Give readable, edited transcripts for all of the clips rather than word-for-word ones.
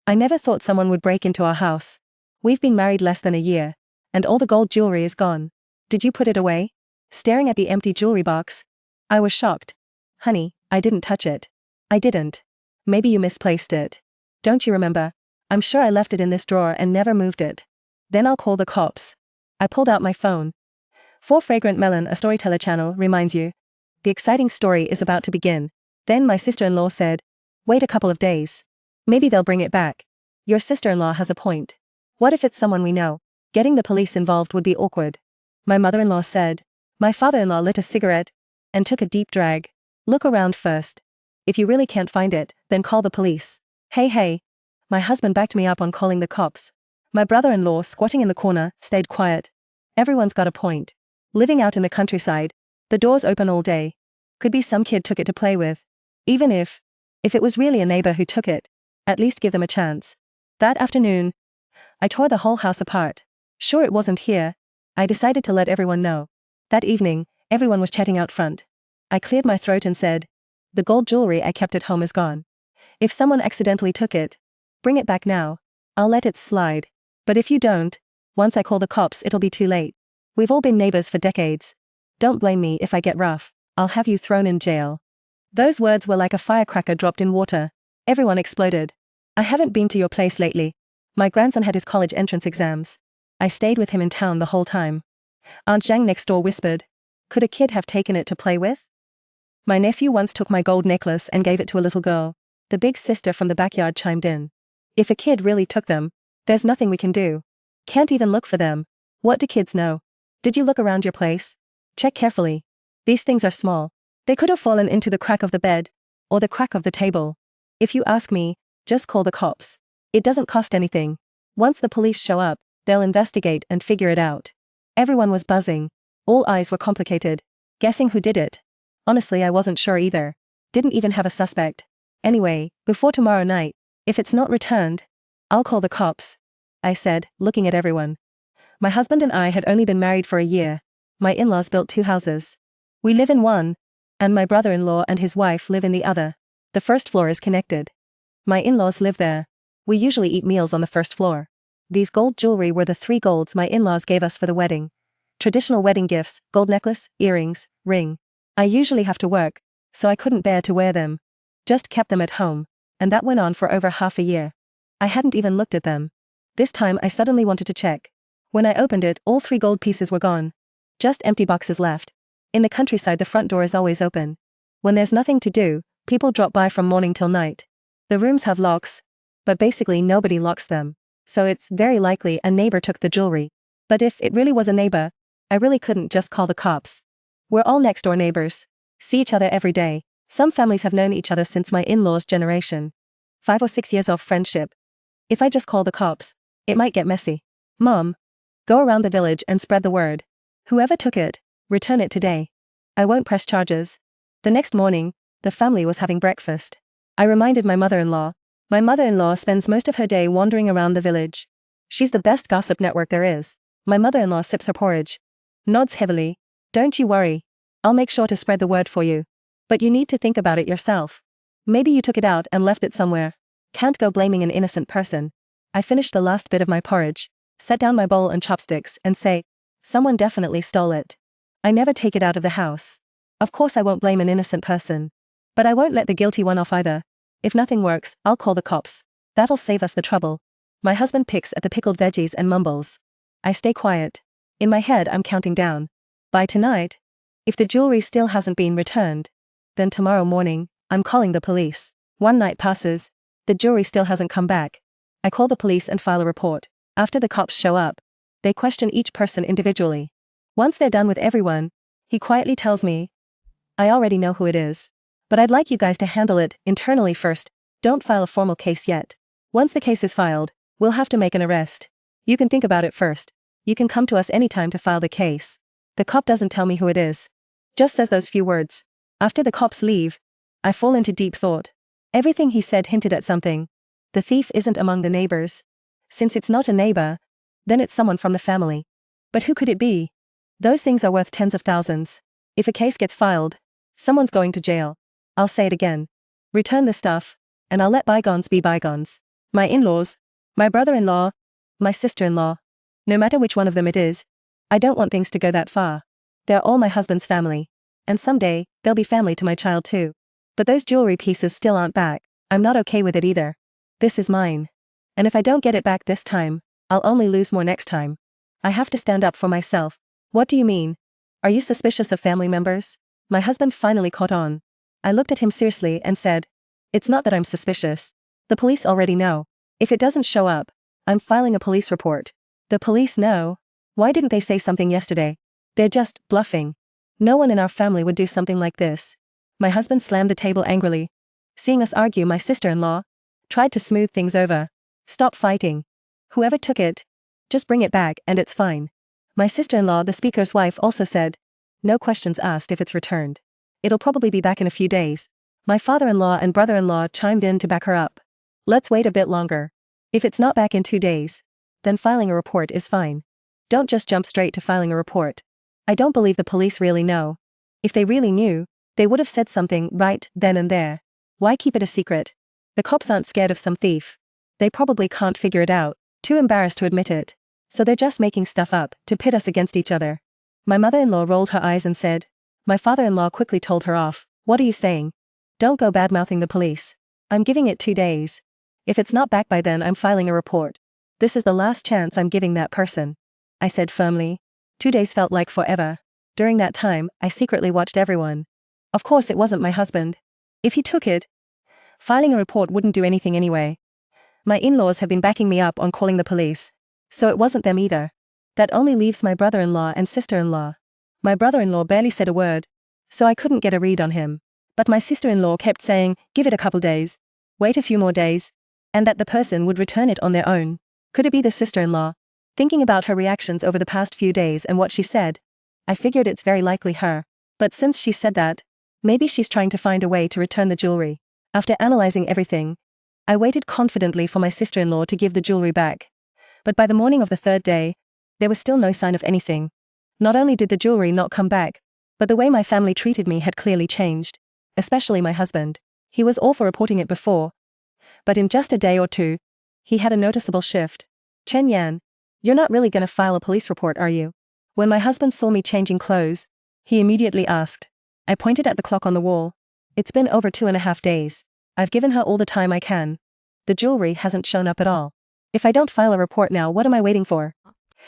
I never thought someone would break into our house. We've been married less than a year, and all the gold jewelry is gone. Did you put it away? Staring at the empty jewelry box, I was shocked. Honey, I didn't touch it. I didn't. Maybe you misplaced it. Don't you remember? I'm sure I left it in this drawer and never moved it. Then I'll call the cops. I pulled out my phone. For Fragrant Melon, a storyteller channel, reminds you. The exciting story is about to begin. Then my sister-in-law said, wait a couple of days. Maybe they'll bring it back. Your sister-in-law has a point. What if it's someone we know? Getting the police involved would be awkward. My mother-in-law said. My father-in-law lit a cigarette and took a deep drag. Look around first. If you really can't find it, then call the police. Hey. My husband backed me up on calling the cops. My brother-in-law, squatting in the corner, stayed quiet. Everyone's got a point. Living out in the countryside, the door's open all day. Could be some kid took it to play with. Even if it was really a neighbor who took it, at least give them a chance. That afternoon, I tore the whole house apart. Sure it wasn't here. I decided to let everyone know. That evening, everyone was chatting out front. I cleared my throat and said, the gold jewelry I kept at home is gone. If someone accidentally took it, bring it back now. I'll let it slide. But if you don't, once I call the cops it'll be too late. We've all been neighbors for decades. Don't blame me if I get rough. I'll have you thrown in jail. Those words were like a firecracker dropped in water. Everyone exploded. I haven't been to your place lately. My grandson had his college entrance exams. I stayed with him in town the whole time. Aunt Zhang next door whispered. Could a kid have taken it to play with? My nephew once took my gold necklace and gave it to a little girl. The big sister from the backyard chimed in. If a kid really took them, there's nothing we can do. Can't even look for them. What do kids know? Did you look around your place? Check carefully. These things are small. They could have fallen into the crack of the bed, or the crack of the table. If you ask me, just call the cops. It doesn't cost anything. Once the police show up, they'll investigate and figure it out. Everyone was buzzing. All eyes were complicated. Guessing who did it. Honestly, I wasn't sure either. Didn't even have a suspect. Anyway, before tomorrow night, if it's not returned, I'll call the cops. I said, looking at everyone. My husband and I had only been married for a year. My in-laws built 2 houses. We live in one, and my brother-in-law and his wife live in the other. The first floor is connected. My in-laws live there. We usually eat meals on the first floor. These gold jewelry were the 3 golds my in-laws gave us for the wedding. Traditional wedding gifts, gold necklace, earrings, ring. I usually have to work, so I couldn't bear to wear them. Just kept them at home, and that went on for over half a year. I hadn't even looked at them. This time I suddenly wanted to check. When I opened it, all 3 gold pieces were gone. Just empty boxes left. In the countryside the front door is always open. When there's nothing to do, people drop by from morning till night. The rooms have locks, but basically nobody locks them. So it's very likely a neighbor took the jewelry. But if it really was a neighbor, I really couldn't just call the cops. We're all next door neighbors. See each other every day. Some families have known each other since my in-laws' generation. 5 or 6 years of friendship. If I just call the cops, it might get messy. Mom, go around the village and spread the word. Whoever took it, return it today. I won't press charges. The next morning, the family was having breakfast. I reminded my mother-in-law. My mother-in-law spends most of her day wandering around the village. She's the best gossip network there is. My mother-in-law sips her porridge. Nods heavily. Don't you worry. I'll make sure to spread the word for you. But you need to think about it yourself. Maybe you took it out and left it somewhere. Can't go blaming an innocent person. I finished the last bit of my porridge, set down my bowl and chopsticks, and say, someone definitely stole it. I never take it out of the house. Of course I won't blame an innocent person. But I won't let the guilty one off either. If nothing works, I'll call the cops. That'll save us the trouble. My husband picks at the pickled veggies and mumbles. I stay quiet. In my head I'm counting down. By tonight, if the jewelry still hasn't been returned, then tomorrow morning, I'm calling the police. 1 night passes, the jewelry still hasn't come back. I call the police and file a report. After the cops show up, they question each person individually. Once they're done with everyone, he quietly tells me, I already know who it is. But I'd like you guys to handle it internally first. Don't file a formal case yet. Once the case is filed, we'll have to make an arrest. You can think about it first. You can come to us anytime to file the case. The cop doesn't tell me who it is. Just says those few words. After the cops leave, I fall into deep thought. Everything he said hinted at something. The thief isn't among the neighbors. Since it's not a neighbor, then it's someone from the family. But who could it be? Those things are worth tens of thousands. If a case gets filed, someone's going to jail. I'll say it again. Return the stuff, and I'll let bygones be bygones. My in-laws, my brother-in-law, my sister-in-law. No matter which one of them it is, I don't want things to go that far. They're all my husband's family. And someday, they'll be family to my child too. But those jewelry pieces still aren't back. I'm not okay with it either. This is mine. And if I don't get it back this time, I'll only lose more next time. I have to stand up for myself. What do you mean? Are you suspicious of family members? My husband finally caught on. I looked at him seriously and said, it's not that I'm suspicious. The police already know. If it doesn't show up, I'm filing a police report. The police know? Why didn't they say something yesterday? They're just bluffing. No one in our family would do something like this. My husband slammed the table angrily. Seeing us argue, my sister-in-law tried to smooth things over. Stop fighting. Whoever took it, just bring it back and it's fine. My sister-in-law, the speaker's wife, also said, no questions asked if it's returned. It'll probably be back in a few days. My father-in-law and brother-in-law chimed in to back her up. Let's wait a bit longer. If it's not back in 2 days, then filing a report is fine. Don't just jump straight to filing a report. I don't believe the police really know. If they really knew, they would have said something right then and there. Why keep it a secret? The cops aren't scared of some thief. They probably can't figure it out, too embarrassed to admit it. So they're just making stuff up to pit us against each other. My mother-in-law rolled her eyes and said. My father-in-law quickly told her off. What are you saying? Don't go bad-mouthing the police. I'm giving it 2 days. If it's not back by then, I'm filing a report. This is the last chance I'm giving that person, I said firmly. 2 days felt like forever. During that time, I secretly watched everyone. Of course it wasn't my husband. If he took it, filing a report wouldn't do anything anyway. My in-laws have been backing me up on calling the police. So it wasn't them either. That only leaves my brother-in-law and sister-in-law. My brother-in-law barely said a word, so I couldn't get a read on him. But my sister-in-law kept saying, give it a couple days. Wait a few more days. And that the person would return it on their own. Could it be the sister-in-law? Thinking about her reactions over the past few days and what she said, I figured it's very likely her. But since she said that, maybe she's trying to find a way to return the jewelry. After analyzing everything, I waited confidently for my sister-in-law to give the jewelry back. But by the morning of the 3rd day, there was still no sign of anything. Not only did the jewelry not come back, but the way my family treated me had clearly changed. Especially my husband. He was all for reporting it before. But in just a day or two, he had a noticeable shift. Chen Yan, you're not really gonna file a police report, are you? When my husband saw me changing clothes, he immediately asked. I pointed at the clock on the wall. It's been over 2.5 days. I've given her all the time I can. The jewelry hasn't shown up at all. If I don't file a report now, what am I waiting for?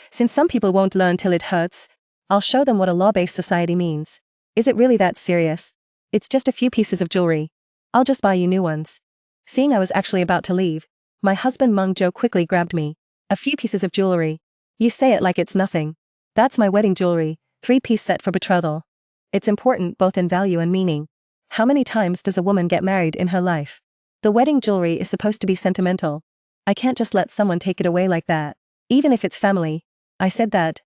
Since some people won't learn till it hurts, I'll show them what a law-based society means. Is it really that serious? It's just a few pieces of jewelry. I'll just buy you new ones. Seeing I was actually about to leave, my husband Manga quickly grabbed me. A few pieces of jewelry. You say it like it's nothing. That's my wedding jewelry, 3-piece set for betrothal. It's important both in value and meaning. How many times does a woman get married in her life? The wedding jewelry is supposed to be sentimental. I can't just let someone take it away like that. Even if it's family. I said that,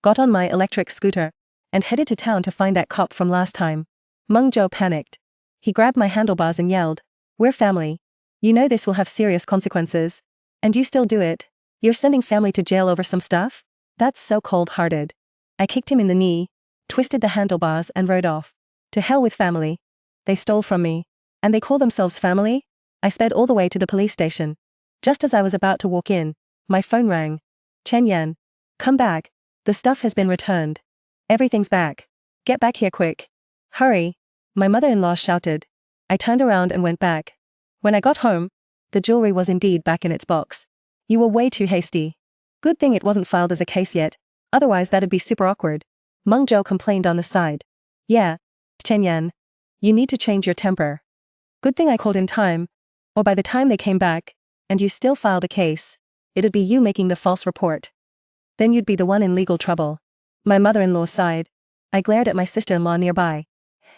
got on my electric scooter, and headed to town to find that cop from last time. Manga panicked. He grabbed my handlebars and yelled, we're family. You know this will have serious consequences. And you still do it. You're sending family to jail over some stuff? That's so cold-hearted. I kicked him in the knee, twisted the handlebars and rode off. To hell with family. They stole from me. And they call themselves family? I sped all the way to the police station. Just as I was about to walk in, my phone rang. Chen Yan. Come back. The stuff has been returned. Everything's back. Get back here quick. Hurry. My mother-in-law shouted. I turned around and went back. When I got home, the jewelry was indeed back in its box. You were way too hasty. Good thing it wasn't filed as a case yet, otherwise that'd be super awkward. Manga complained on the side. Yeah, Chen Yan. You need to change your temper. Good thing I called in time, or by the time they came back, and you still filed a case, it'd be you making the false report. Then you'd be the one in legal trouble. My mother-in-law sighed. I glared at my sister-in-law nearby.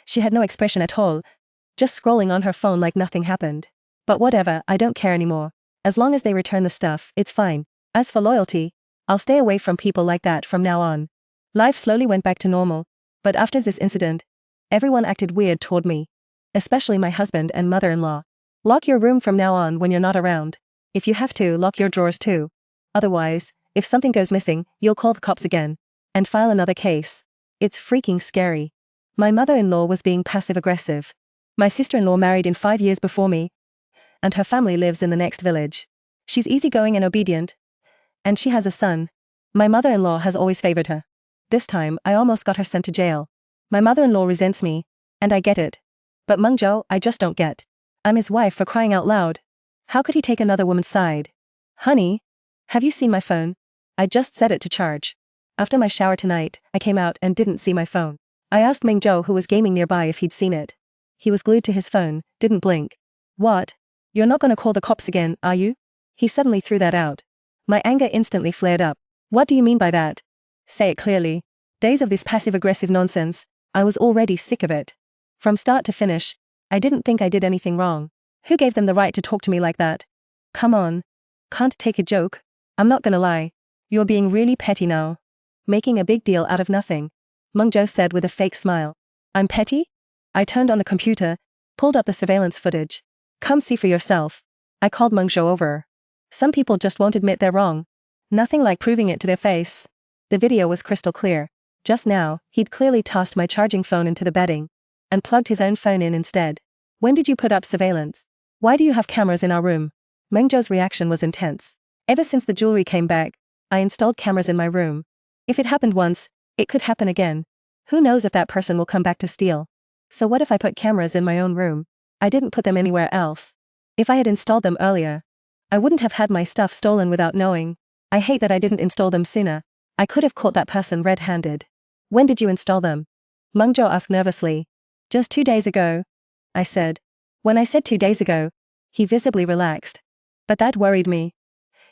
She had no expression at all, just scrolling on her phone like nothing happened. But whatever, I don't care anymore. As long as they return the stuff, it's fine. As for loyalty, I'll stay away from people like that from now on. Life slowly went back to normal, but after this incident, everyone acted weird toward me. Especially my husband and mother-in-law. Lock your room from now on when you're not around. If you have to, lock your drawers too. Otherwise, if something goes missing, you'll call the cops again. And file another case. It's freaking scary. My mother-in-law was being passive-aggressive. My sister-in-law married in 5 years before me, and her family lives in the next village. She's easygoing and obedient. And she has a son. My mother-in-law has always favored her. This time, I almost got her sent to jail. My mother-in-law resents me. And I get it. But Mungjo, I just don't get. I'm his wife, for crying out loud. How could he take another woman's side? Honey? Have you seen my phone? I just set it to charge. After my shower tonight, I came out and didn't see my phone. I asked Mingjo, who was gaming nearby, if he'd seen it. He was glued to his phone, didn't blink. What? You're not gonna call the cops again, are you? He suddenly threw that out. My anger instantly flared up. What do you mean by that? Say it clearly. Days of this passive-aggressive nonsense, I was already sick of it. From start to finish, I didn't think I did anything wrong. Who gave them the right to talk to me like that? Come on. Can't take a joke? I'm not gonna lie. You're being really petty now. Making a big deal out of nothing. Mungjo said with a fake smile. I'm petty? I turned on the computer, pulled up the surveillance footage. Come see for yourself. I called Mungjo over. Some people just won't admit they're wrong. Nothing like proving it to their face. The video was crystal clear. Just now, he'd clearly tossed my charging phone into the bedding. And plugged his own phone in instead. When did you put up surveillance? Why do you have cameras in our room? Mungjo's reaction was intense. Ever since the jewelry came back, I installed cameras in my room. If it happened once, it could happen again. Who knows if that person will come back to steal? So what if I put cameras in my own room? I didn't put them anywhere else. If I had installed them earlier, I wouldn't have had my stuff stolen without knowing. I hate that I didn't install them sooner. I could have caught that person red-handed. When did you install them? Mungjo asked nervously. Just 2 days ago, I said. When I said 2 days ago, he visibly relaxed. But that worried me.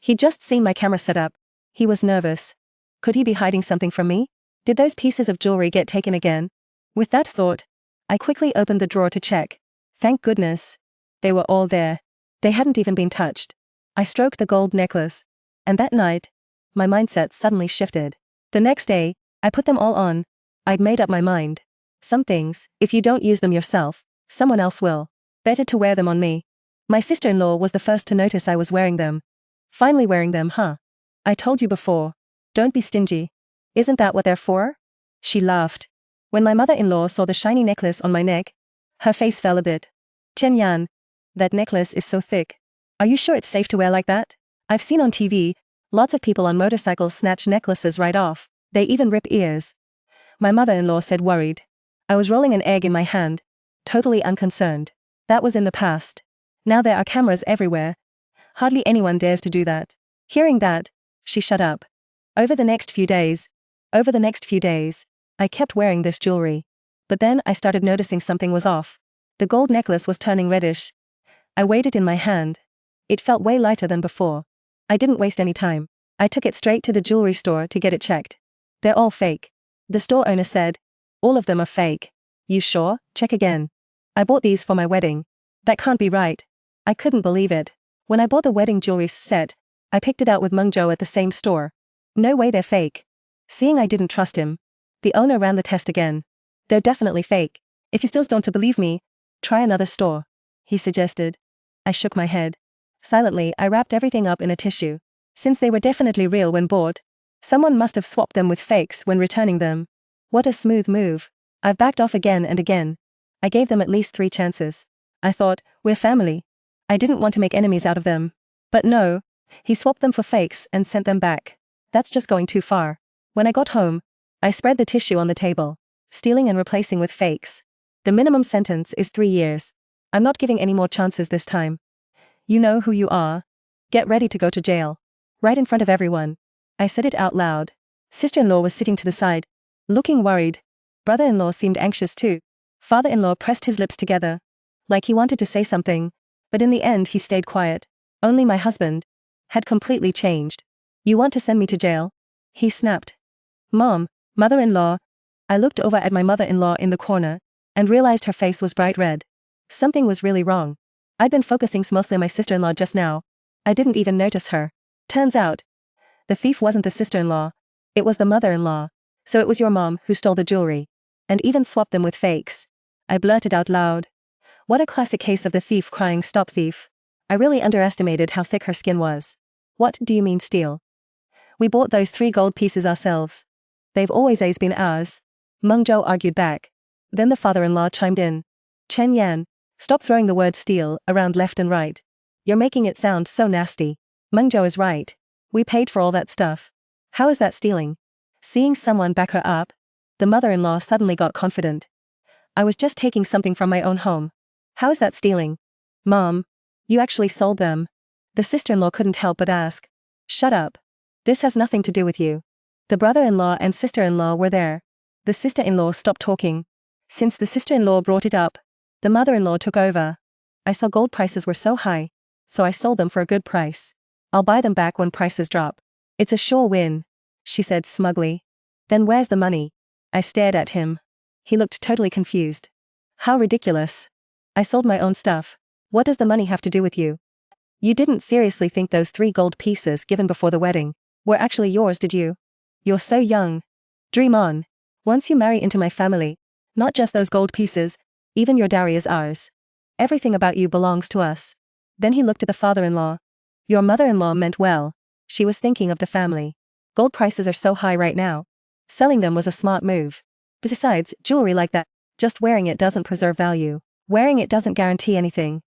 He'd just seen my camera set up. He was nervous. Could he be hiding something from me? Did those pieces of jewelry get taken again? With that thought, I quickly opened the drawer to check. Thank goodness. They were all there. They hadn't even been touched. I stroked the gold necklace. And that night, my mindset suddenly shifted. The next day, I put them all on. I'd made up my mind. Some things, if you don't use them yourself, someone else will. Better to wear them on me. My sister-in-law was the first to notice I was wearing them. Finally wearing them, huh? I told you before. Don't be stingy. Isn't that what they're for? She laughed. When my mother-in-law saw the shiny necklace on my neck, her face fell a bit. Chen Yan, that necklace is so thick. Are you sure it's safe to wear like that? I've seen on TV, lots of people on motorcycles snatch necklaces right off. They even rip ears. My mother-in-law said, worried. I was rolling an egg in my hand, totally unconcerned. That was in the past. Now there are cameras everywhere. Hardly anyone dares to do that. Hearing that, she shut up. Over the next few days, I kept wearing this jewelry. But then I started noticing something was off. The gold necklace was turning reddish. I weighed it in my hand. It felt way lighter than before. I didn't waste any time. I took it straight to the jewelry store to get it checked. They're all fake. The store owner said, all of them are fake. You sure? Check again. I bought these for my wedding. That can't be right. I couldn't believe it. When I bought the wedding jewelry set, I picked it out with Mungjo at the same store. No way they're fake. Seeing I didn't trust him, the owner ran the test again. They're definitely fake. If you still don't believe me, try another store, he suggested. I shook my head. Silently, I wrapped everything up in a tissue. Since they were definitely real when bought, someone must have swapped them with fakes when returning them. What a smooth move. I've backed off again and again. I gave them at least 3 chances. I thought, we're family. I didn't want to make enemies out of them. But no, he swapped them for fakes and sent them back. That's just going too far. When I got home, I spread the tissue on the table, stealing and replacing with fakes. The minimum sentence is 3 years. I'm not giving any more chances this time. You know who you are. Get ready to go to jail. Right in front of everyone. I said it out loud. Sister-in-law was sitting to the side, looking worried. Brother-in-law seemed anxious too. Father-in-law pressed his lips together, like he wanted to say something, but in the end he stayed quiet. Only my husband had completely changed. You want to send me to jail? He snapped. Mom, mother-in-law. I looked over at my mother-in-law in the corner, and realized her face was bright red. Something was really wrong. I'd been focusing mostly on my sister-in-law just now. I didn't even notice her. Turns out, the thief wasn't the sister-in-law. It was the mother-in-law. So it was your mom who stole the jewelry. And even swapped them with fakes. I blurted out loud. What a classic case of the thief crying stop thief. I really underestimated how thick her skin was. What do you mean steal? We bought those 3 gold pieces ourselves. They've always been ours. Mungjo argued back. Then the father-in-law chimed in. Chen Yan, stop throwing the word steal around left and right. You're making it sound so nasty. Mengzhou is right. We paid for all that stuff. How is that stealing? Seeing someone back her up, the mother-in-law suddenly got confident. I was just taking something from my own home. How is that stealing? Mom, you actually sold them. The sister-in-law couldn't help but ask. Shut up. This has nothing to do with you. The brother-in-law and sister-in-law were there. The sister-in-law stopped talking. Since the sister-in-law brought it up, the mother-in-law took over. I saw gold prices were so high, so I sold them for a good price. I'll buy them back when prices drop. It's a sure win, she said smugly. Then where's the money? I stared at him. He looked totally confused. How ridiculous. I sold my own stuff. What does the money have to do with you? You didn't seriously think those 3 gold pieces given before the wedding were actually yours, did you? You're so young. Dream on. Once you marry into my family, not just those gold pieces, even your dowry is ours. Everything about you belongs to us. Then he looked at the father-in-law. Your mother-in-law meant well. She was thinking of the family. Gold prices are so high right now. Selling them was a smart move. Besides, jewelry like that, just wearing it doesn't preserve value. Wearing it doesn't guarantee anything.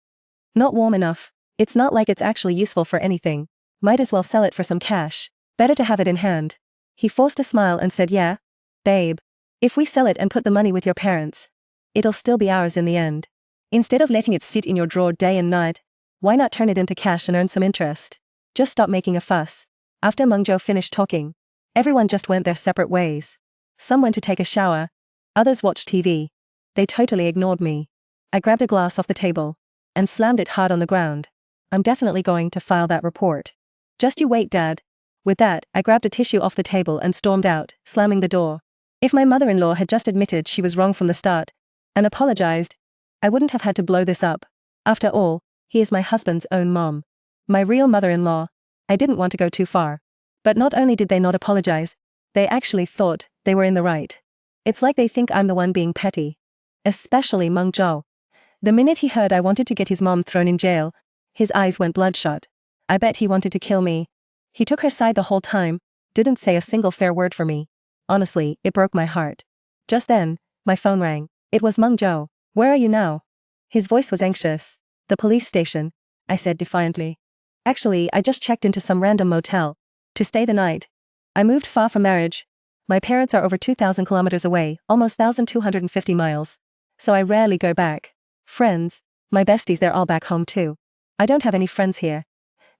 Not warm enough. It's not like it's actually useful for anything. Might as well sell it for some cash. Better to have it in hand. He forced a smile and said, yeah, babe. If we sell it and put the money with your parents, it'll still be ours in the end. Instead of letting it sit in your drawer day and night, why not turn it into cash and earn some interest? Just stop making a fuss. After Mengzhou finished talking, everyone just went their separate ways. Some went to take a shower. Others watched TV. They totally ignored me. I grabbed a glass off the table and slammed it hard on the ground. I'm definitely going to file that report. Just you wait, Dad. With that, I grabbed a tissue off the table and stormed out, slamming the door. If my mother-in-law had just admitted she was wrong from the start and apologized, I wouldn't have had to blow this up. After all, he is my husband's own mom. My real mother-in-law. I didn't want to go too far. But not only did they not apologize, they actually thought they were in the right. It's like they think I'm the one being petty. Especially Mengzhou. The minute he heard I wanted to get his mom thrown in jail, his eyes went bloodshot. I bet he wanted to kill me. He took her side the whole time, didn't say a single fair word for me. Honestly, it broke my heart. Just then, my phone rang. It was Mengzhou. Where are you now? His voice was anxious. The police station, I said defiantly. Actually, I just checked into some random motel to stay the night. I moved far from marriage. My parents are over 2,000 kilometers away, almost 1,250 miles. So I rarely go back. Friends, my besties, they're all back home too. I don't have any friends here.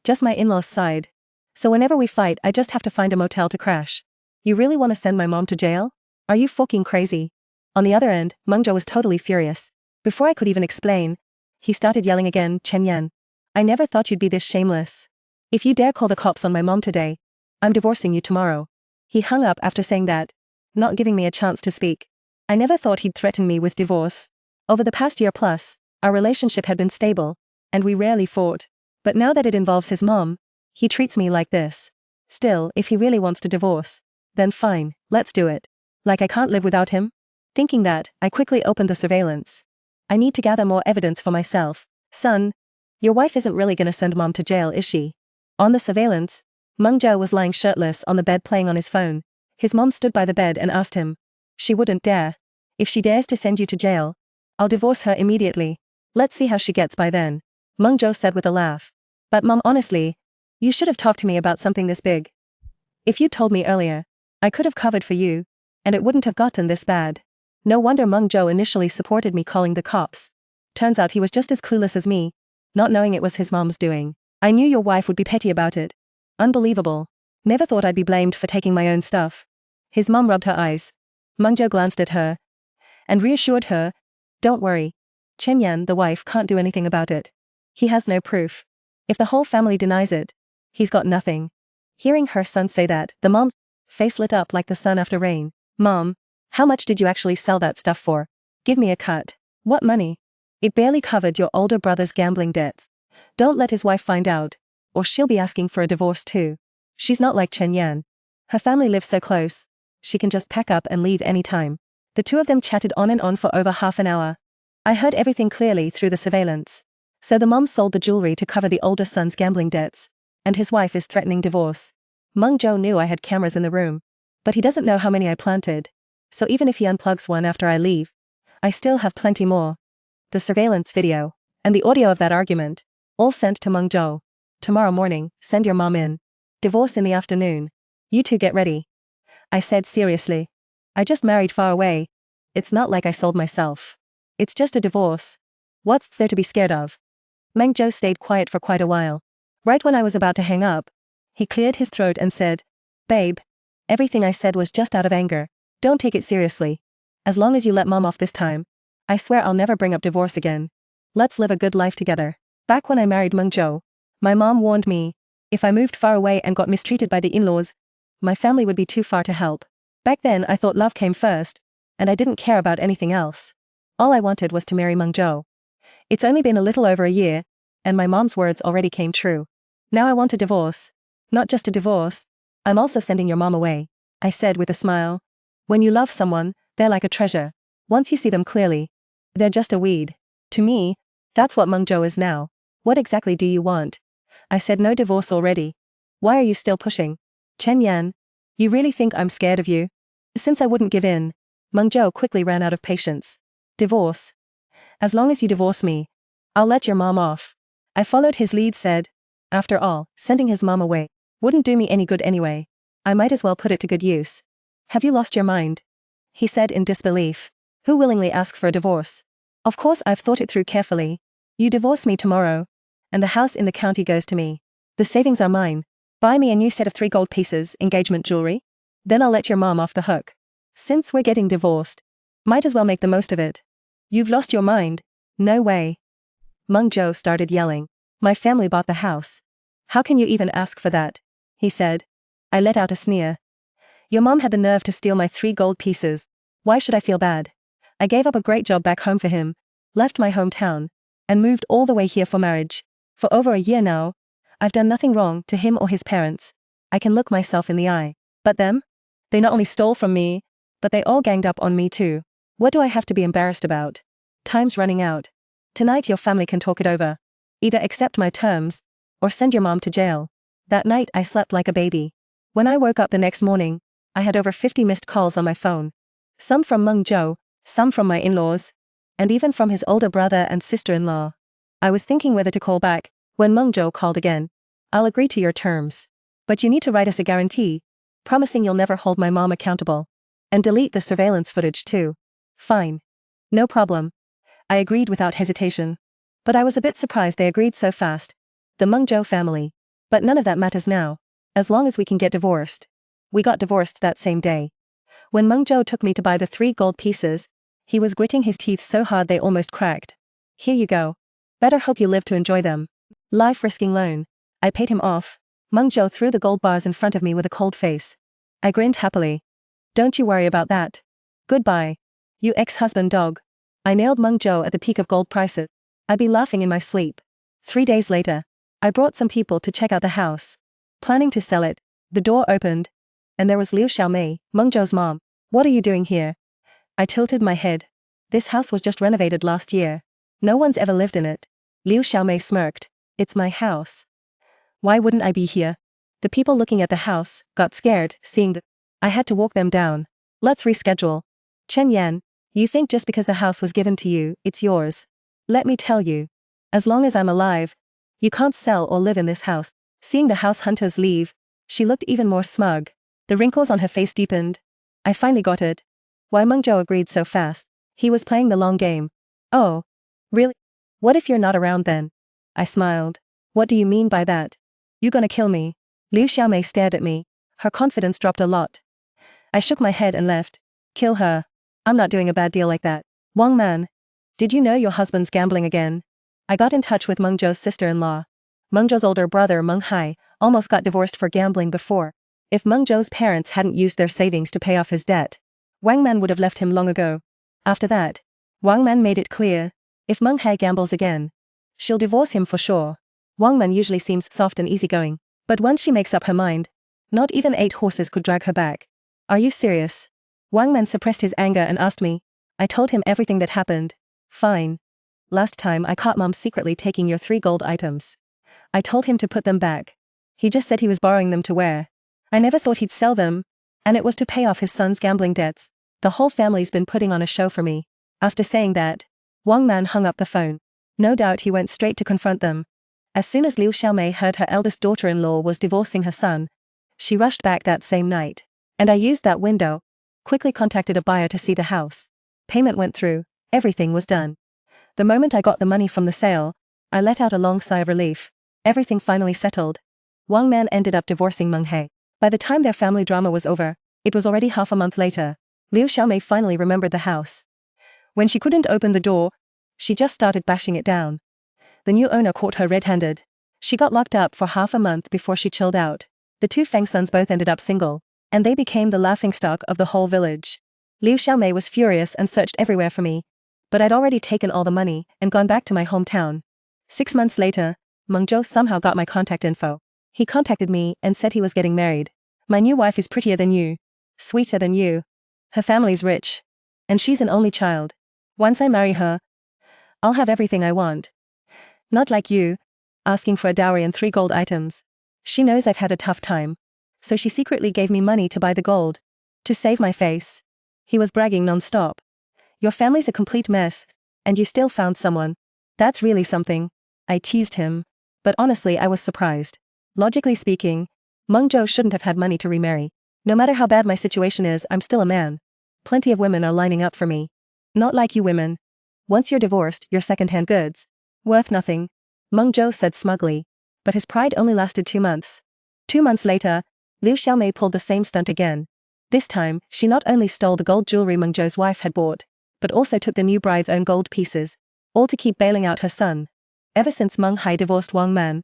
Just my in-laws' side. So whenever we fight, I just have to find a motel to crash. You really want to send my mom to jail? Are you fucking crazy? On the other end, Mengzhou was totally furious. Before I could even explain, he started yelling again, Chen Yan. I never thought you'd be this shameless. If you dare call the cops on my mom today, I'm divorcing you tomorrow. He hung up after saying that, not giving me a chance to speak. I never thought he'd threaten me with divorce. Over the past year plus, our relationship had been stable, and we rarely fought. But now that it involves his mom, he treats me like this. Still, if he really wants to divorce, then fine, let's do it. Like I can't live without him? Thinking that, I quickly opened the surveillance. I need to gather more evidence for myself. Son, your wife isn't really gonna send mom to jail, is she? On the surveillance, Mengzhou was lying shirtless on the bed playing on his phone. His mom stood by the bed and asked him. She wouldn't dare. If she dares to send you to jail, I'll divorce her immediately. Let's see how she gets by then. Mengzhou said with a laugh. But Mom, honestly, you should have talked to me about something this big. If you'd told me earlier, I could have covered for you, and it wouldn't have gotten this bad. No wonder Mengzhou initially supported me calling the cops. Turns out he was just as clueless as me, not knowing it was his mom's doing. I knew your wife would be petty about it. Unbelievable. Never thought I'd be blamed for taking my own stuff. His mom rubbed her eyes. Mengzhou glanced at her and reassured her. Don't worry. Chen Yan, the wife, can't do anything about it. He has no proof. If the whole family denies it, he's got nothing. Hearing her son say that, the mom's face lit up like the sun after rain. Mom, how much did you actually sell that stuff for? Give me a cut. What money? It barely covered your older brother's gambling debts. Don't let his wife find out, or she'll be asking for a divorce too. She's not like Chen Yan. Her family lives so close, she can just pack up and leave any time. The two of them chatted on and on for over half an hour. I heard everything clearly through the surveillance. So the mom sold the jewelry to cover the older son's gambling debts, and his wife is threatening divorce. Mengzhou knew I had cameras in the room, but he doesn't know how many I planted. So even if he unplugs one after I leave, I still have plenty more. The surveillance video, and the audio of that argument, all sent to Mengzhou. tomorrow morning, send your mom in. Divorce in the afternoon. You two get ready. I said seriously. I just married far away. It's not like I sold myself. It's just a divorce. What's there to be scared of? Mangjo stayed quiet for quite a while. Right when I was about to hang up, he cleared his throat and said, "Babe, everything I said was just out of anger. Don't take it seriously. As long as you let mom off this time, I swear I'll never bring up divorce again. Let's live a good life together." Back when I married Mangjo, my mom warned me, if I moved far away and got mistreated by the in-laws, my family would be too far to help. Back then I thought love came first, and I didn't care about anything else. All I wanted was to marry Mangjo. It's only been a little over a year, and my mom's words already came true. Now I want a divorce. Not just a divorce, I'm also sending your mom away, I said with a smile. When you love someone, they're like a treasure. Once you see them clearly, they're just a weed. To me, that's what Mangjo is now. What exactly do you want? I said no divorce already. Why are you still pushing? Chen Yan, you really think I'm scared of you? Since I wouldn't give in, Mangjo quickly ran out of patience. Divorce. As long as you divorce me, I'll let your mom off. I followed his lead, said. After all, sending his mom away wouldn't do me any good anyway. I might as well put it to good use. Have you lost your mind? He said in disbelief. Who willingly asks for a divorce? Of course I've thought it through carefully. You divorce me tomorrow, and the house in the county goes to me. The savings are mine. Buy me a new set of 3 gold pieces, engagement jewelry. Then I'll let your mom off the hook. Since we're getting divorced, might as well make the most of it. You've lost your mind. No way. Mangjo started yelling. My family bought the house. How can you even ask for that? He said. I let out a sneer. Your mom had the nerve to steal my 3 gold pieces. Why should I feel bad? I gave up a great job back home for him, left my hometown, and moved all the way here for marriage. For over a year now, I've done nothing wrong to him or his parents. I can look myself in the eye. But them? They not only stole from me, but they all ganged up on me too. What do I have to be embarrassed about? Time's running out. Tonight your family can talk it over. Either accept my terms, or send your mom to jail. That night I slept like a baby. When I woke up the next morning, I had over 50 missed calls on my phone. Some from Mangjo, some from my in-laws, and even from his older brother and sister-in-law. I was thinking whether to call back, when Mangjo called again. I'll agree to your terms. But you need to write us a guarantee, promising you'll never hold my mom accountable. And delete the surveillance footage too. Fine. No problem. I agreed without hesitation. But I was a bit surprised they agreed so fast. The Mangjo family. But none of that matters now. As long as we can get divorced. We got divorced that same day. When Mangjo took me to buy the 3 gold pieces, he was gritting his teeth so hard they almost cracked. Here you go. Better hope you live to enjoy them. Life-risking loan. I paid him off. Mangjo threw the gold bars in front of me with a cold face. I grinned happily. Don't you worry about that. Goodbye. You ex-husband dog. I nailed Mangjo at the peak of gold prices. I'd be laughing in my sleep. 3 days later, I brought some people to check out the house. Planning to sell it, the door opened, and there was Liu Xiaomei, Mengzhou's mom. What are you doing here? I tilted my head. This house was just renovated last year. No one's ever lived in it. Liu Xiaomei smirked. It's my house. Why wouldn't I be here? The people looking at the house got scared, seeing that I had to walk them down. Let's reschedule. Chen Yan, you think just because the house was given to you, it's yours. Let me tell you. As long as I'm alive, you can't sell or live in this house. Seeing the house hunters leave, she looked even more smug. The wrinkles on her face deepened. I finally got it. Why Mengzhou agreed so fast. He was playing the long game. Oh. Really? What if you're not around then? I smiled. What do you mean by that? You gonna kill me? Liu Xiaomei stared at me. Her confidence dropped a lot. I shook my head and left. Kill her. I'm not doing a bad deal like that. Wang Man. Did you know your husband's gambling again? I got in touch with Mengzhou's sister-in-law. Mengzhou's older brother Meng Hai almost got divorced for gambling before. If Mengzhou's parents hadn't used their savings to pay off his debt, Wang Man would have left him long ago. After that, Wang Man made it clear, if Meng Hai gambles again, she'll divorce him for sure. Wang Man usually seems soft and easygoing, but once she makes up her mind, not even 8 horses could drag her back. Are you serious? Wang Man suppressed his anger and asked me. I told him everything that happened. Fine. Last time I caught Mom secretly taking your 3 gold items. I told him to put them back. He just said he was borrowing them to wear. I never thought he'd sell them, and it was to pay off his son's gambling debts. The whole family's been putting on a show for me. After saying that, Wang Man hung up the phone. No doubt he went straight to confront them. As soon as Liu Xiaomei heard her eldest daughter-in-law was divorcing her son, she rushed back that same night. And I used that window, quickly contacted a buyer to see the house. Payment went through, everything was done. The moment I got the money from the sale, I let out a long sigh of relief. Everything finally settled. Wang Man ended up divorcing Meng He. By the time their family drama was over, it was already half a month later. Liu Xiaomei finally remembered the house. When she couldn't open the door, she just started bashing it down. The new owner caught her red-handed. She got locked up for half a month before she chilled out. The two Feng sons both ended up single, and they became the laughingstock of the whole village. Liu Xiaomei was furious and searched everywhere for me, but I'd already taken all the money and gone back to my hometown. 6 months later, Meng Zhou somehow got my contact info. He contacted me and said he was getting married. My new wife is prettier than you, sweeter than you. Her family's rich, and she's an only child. Once I marry her, I'll have everything I want. Not like you, asking for a dowry and 3 gold items. She knows I've had a tough time, so she secretly gave me money to buy the gold, to save my face. He was bragging non-stop. Your family's a complete mess, and you still found someone. That's really something. I teased him, but honestly I was surprised. Logically speaking, Meng Zhou shouldn't have had money to remarry. No matter how bad my situation is, I'm still a man. Plenty of women are lining up for me. Not like you women. Once you're divorced, you're second-hand goods. Worth nothing. Meng Zhou said smugly. But his pride only lasted 2 months. 2 months later, Liu Xiaomei pulled the same stunt again. This time, she not only stole the gold jewelry Meng Zhou's wife had bought, but also took the new bride's own gold pieces, all to keep bailing out her son. Ever since Meng Hai divorced Wang Man,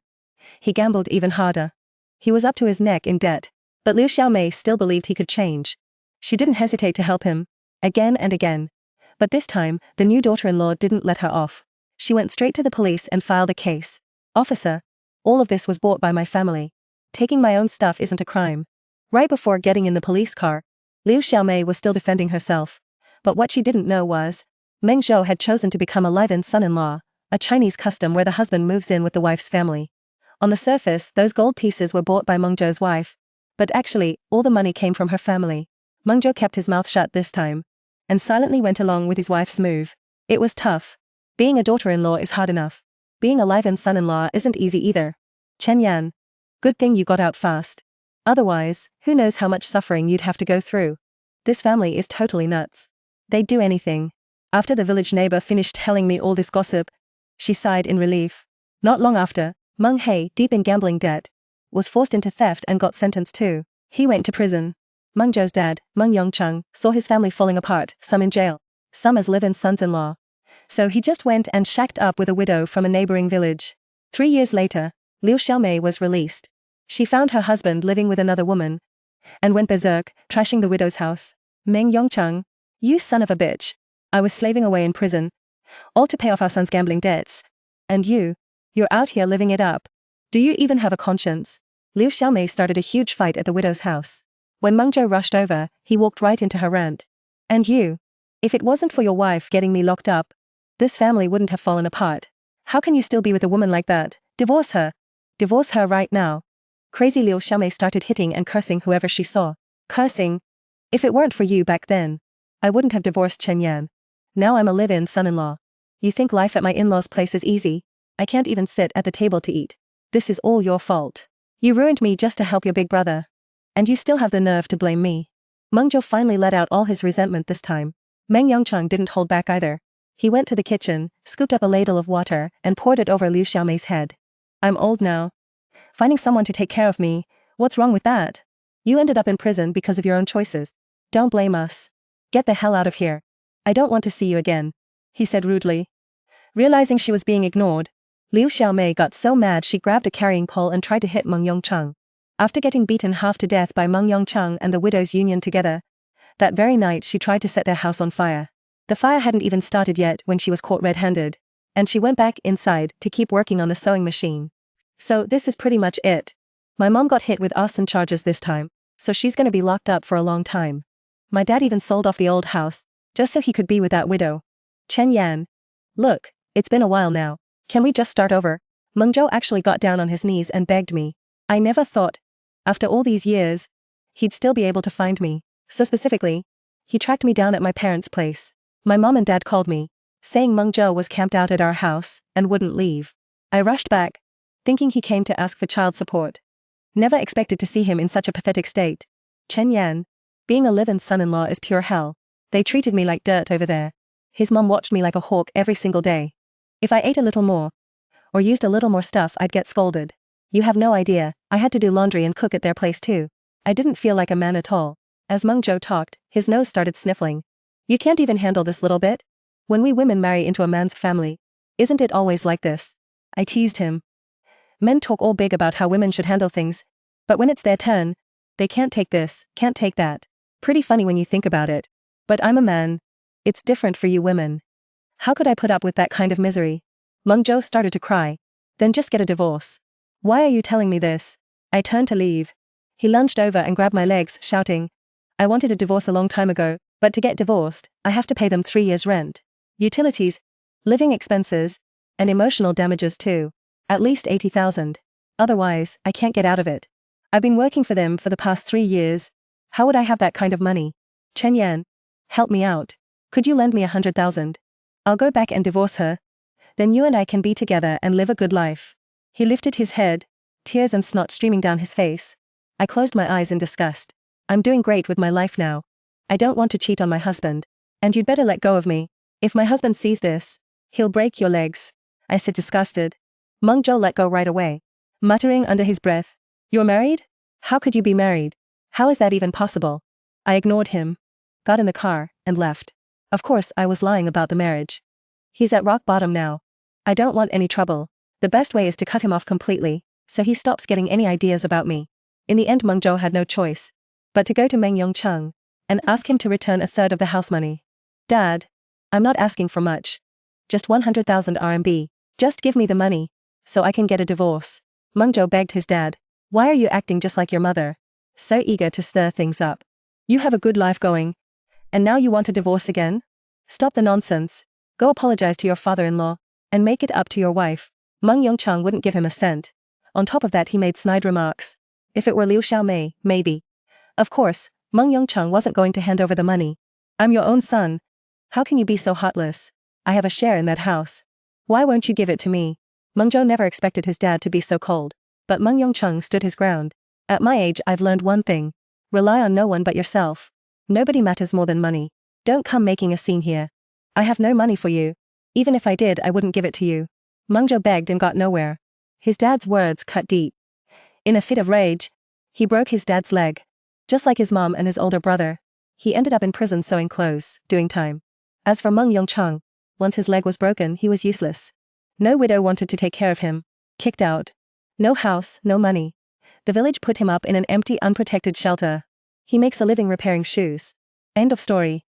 he gambled even harder. He was up to his neck in debt, but Liu Xiaomei still believed he could change. She didn't hesitate to help him, again and again. But this time, the new daughter-in-law didn't let her off. She went straight to the police and filed a case. Officer, all of this was bought by my family. Taking my own stuff isn't a crime. Right before getting in the police car, Liu Xiaomei was still defending herself. But what she didn't know was, Meng Zhou had chosen to become a live-in son-in-law, a Chinese custom where the husband moves in with the wife's family. On the surface, those gold pieces were bought by Meng Zhou's wife, but actually, all the money came from her family. Meng Zhou kept his mouth shut this time, and silently went along with his wife's move. It was tough. Being a daughter-in-law is hard enough. Being a live-in son-in-law isn't easy either. Chen Yan. Good thing you got out fast. Otherwise, who knows how much suffering you'd have to go through. This family is totally nuts. They'd do anything. After the village neighbor finished telling me all this gossip, she sighed in relief. Not long after, Meng He, deep in gambling debt, was forced into theft and got sentenced too. He went to prison. Meng Zhou's dad, Meng Yongcheng, saw his family falling apart, some in jail, some as live-in sons-in-law. So he just went and shacked up with a widow from a neighboring village. 3 years later, Liu Xiaomei was released. She found her husband living with another woman, and went berserk, trashing the widow's house. Meng Yongcheng, you son of a bitch. I was slaving away in prison, all to pay off our son's gambling debts. And you're out here living it up. Do you even have a conscience? Liu Xiaomei started a huge fight at the widow's house. When Meng Zhou rushed over, he walked right into her rant. And you? If it wasn't for your wife getting me locked up, this family wouldn't have fallen apart. How can you still be with a woman like that? Divorce her. Divorce her right now. Crazy Liu Xiaomei started hitting and cursing whoever she saw. Cursing? If it weren't for you back then, I wouldn't have divorced Chen Yan. Now I'm a live-in son-in-law. You think life at my in-laws' place is easy? I can't even sit at the table to eat. This is all your fault. You ruined me just to help your big brother. And you still have the nerve to blame me. Meng Zhou finally let out all his resentment this time. Meng Yongcheng didn't hold back either. He went to the kitchen, scooped up a ladle of water, and poured it over Liu Xiaomei's head. I'm old now. Finding someone to take care of me, what's wrong with that? You ended up in prison because of your own choices. Don't blame us. Get the hell out of here. I don't want to see you again, he said rudely. Realizing she was being ignored, Liu Xiaomei got so mad she grabbed a carrying pole and tried to hit Meng Yongcheng. After getting beaten half to death by Meng Yongcheng and the widow's union together, that very night she tried to set their house on fire. The fire hadn't even started yet when she was caught red-handed, and she went back inside to keep working on the sewing machine. So this is pretty much it. My mom got hit with arson charges this time, so she's gonna be locked up for a long time. My dad even sold off the old house, just so he could be with that widow. Chen Yan. Look, it's been a while now. Can we just start over? Meng Zhou actually got down on his knees and begged me. I never thought, after all these years, he'd still be able to find me. So specifically, he tracked me down at my parents' place. My mom and dad called me, saying Meng Zhou was camped out at our house and wouldn't leave. I rushed back, thinking he came to ask for child support. Never expected to see him in such a pathetic state. Chen Yan. Being a live-in son-in-law is pure hell. They treated me like dirt over there. His mom watched me like a hawk every single day. If I ate a little more, or used a little more stuff, I'd get scolded. You have no idea, I had to do laundry and cook at their place too. I didn't feel like a man at all. As Meng Zhou talked, his nose started sniffling. You can't even handle this little bit? When we women marry into a man's family, isn't it always like this? I teased him. Men talk all big about how women should handle things, but when it's their turn, they can't take this, can't take that. Pretty funny when you think about it. But I'm a man. It's different for you women. How could I put up with that kind of misery? Meng Zhou started to cry. Then just get a divorce. Why are you telling me this? I turned to leave. He lunged over and grabbed my legs, shouting, I wanted a divorce a long time ago, but to get divorced, I have to pay them 3 years' rent, utilities, living expenses, and emotional damages too. At least 80,000. Otherwise, I can't get out of it. I've been working for them for the past 3 years. How would I have that kind of money? Chen Yan, help me out. Could you lend me 100,000? I'll go back and divorce her. Then you and I can be together and live a good life. He lifted his head, tears and snot streaming down his face. I closed my eyes in disgust. I'm doing great with my life now. I don't want to cheat on my husband. And you'd better let go of me. If my husband sees this, he'll break your legs. I said disgusted. Meng Zhou let go right away, muttering under his breath, You're married? How could you be married? How is that even possible? I ignored him, got in the car, and left. Of course I was lying about the marriage. He's at rock bottom now. I don't want any trouble. The best way is to cut him off completely, so he stops getting any ideas about me. In the end Meng Zhou had no choice but to go to Meng Yongcheng and ask him to return 1/3 of the house money. Dad, I'm not asking for much. Just 100,000 RMB. Just give me the money, so I can get a divorce. Meng Zhou begged his dad. Why are you acting just like your mother? So eager to stir things up. You have a good life going, and now you want a divorce again? Stop the nonsense. Go apologize to your father-in-law, and make it up to your wife. Meng Yongcheng wouldn't give him a cent. On top of that he made snide remarks. If it were Liu Xiaomei, maybe. Of course, Meng Yongcheng wasn't going to hand over the money. I'm your own son. How can you be so heartless? I have a share in that house. Why won't you give it to me? Meng Zhou never expected his dad to be so cold, but Meng Yongcheng stood his ground. At my age I've learned one thing. Rely on no one but yourself. Nobody matters more than money. Don't come making a scene here. I have no money for you. Even if I did I wouldn't give it to you. Meng Zhou begged and got nowhere. His dad's words cut deep. In a fit of rage, he broke his dad's leg. Just like his mom and his older brother, he ended up in prison sewing clothes, doing time. As for Meng Yongcheng, once his leg was broken he was useless. No widow wanted to take care of him. Kicked out. No house, no money. The village put him up in an empty unprotected shelter. He makes a living repairing shoes. End of story.